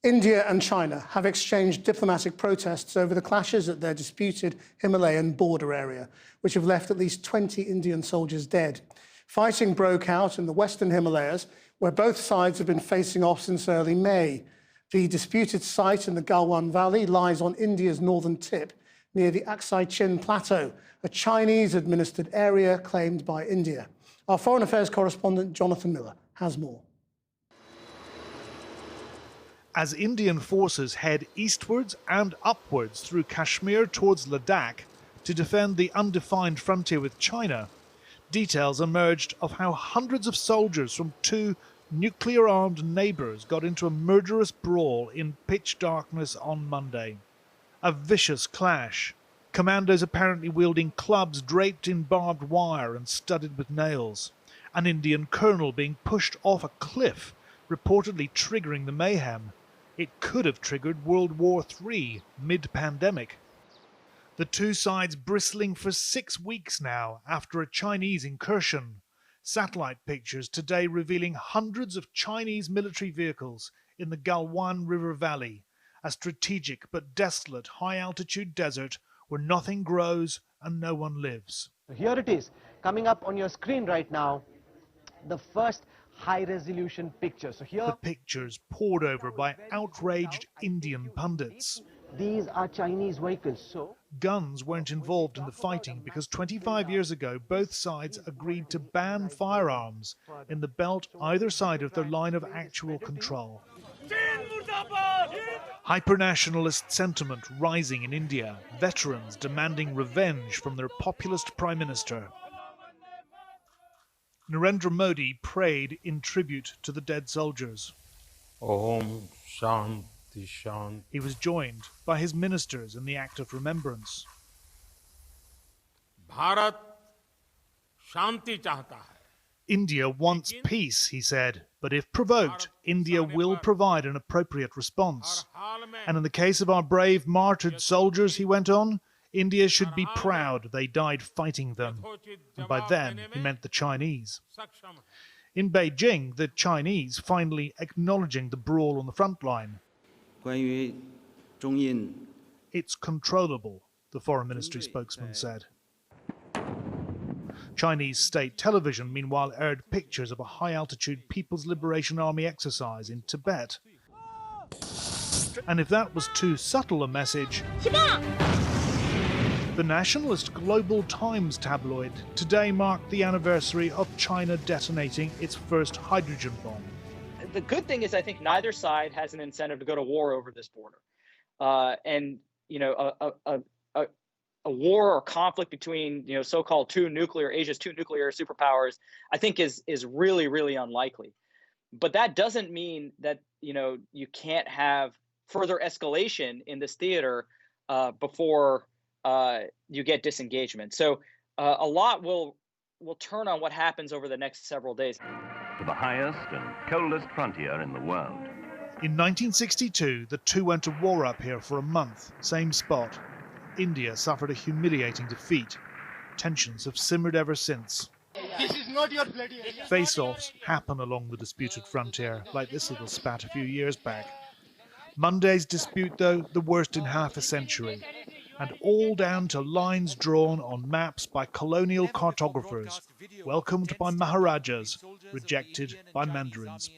India and China have exchanged diplomatic protests over the clashes at their disputed Himalayan border area, which have left at least 20 Indian soldiers dead. Fighting broke out in the western Himalayas, where both sides have been facing off since early May. The disputed site in the Galwan Valley lies on India's northern tip, near the Aksai Chin plateau, a Chinese-administered area claimed by India. Our Foreign Affairs correspondent, Jonathan Miller, has more. As Indian forces head eastwards and upwards through Kashmir towards Ladakh to defend the undefined frontier with China, details emerged of how hundreds of soldiers from two nuclear-armed neighbours got into a murderous brawl in pitch darkness on Monday. A vicious clash, commandos apparently wielding clubs draped in barbed wire and studded with nails, an Indian colonel being pushed off a cliff, reportedly triggering the mayhem. It could have triggered World War III mid-pandemic. The two sides bristling for 6 weeks now after a Chinese incursion. Satellite pictures today revealing hundreds of Chinese military vehicles in the Galwan River Valley, a strategic but desolate high-altitude desert where nothing grows and no one lives. Here it is, coming up on your screen right now, the first high-resolution picture. So here, the pictures pored over by outraged Indian pundits. These are Chinese vehicles, so guns weren't involved in the fighting because 25 years ago both sides agreed to ban firearms in the belt either side of their line of actual control. Hyper-nationalist sentiment rising in India, veterans demanding revenge from their populist prime minister. Narendra Modi prayed in tribute to the dead soldiers. Om Shanti Shanti. He was joined by his ministers in the act of remembrance. Bharat Shanti chahta hai. India wants peace, he said, but if provoked, India will provide an appropriate response. And in the case of our brave martyred soldiers, he went on, India should be proud they died fighting them. And by them, he meant the Chinese. In Beijing, the Chinese finally acknowledging the brawl on the front line. It's controllable, the Foreign Ministry spokesman said. Chinese state television, meanwhile, aired pictures of a high-altitude People's Liberation Army exercise in Tibet. And if that was too subtle a message, the nationalist Global Times tabloid today marked the anniversary of China detonating its first hydrogen bomb. The good thing is I think neither side has an incentive to go to war over this border. And, you know, a war or conflict between, you know, so-called Asia's two nuclear superpowers, I think is really, really unlikely. But that doesn't mean that, you know, you can't have further escalation in this theater before you get disengagement. So a lot will turn on what happens over the next several days. To the highest and coldest frontier in the world. In 1962, the two went to war up here for a month, same spot. India suffered a humiliating defeat. Tensions have simmered ever since. This is not your bloody area. Face-offs happen along the disputed frontier, like this little spat a few years back. Monday's dispute, though, the worst in half a century. And all down to lines drawn on maps by colonial cartographers, welcomed by Maharajas, rejected by Mandarins.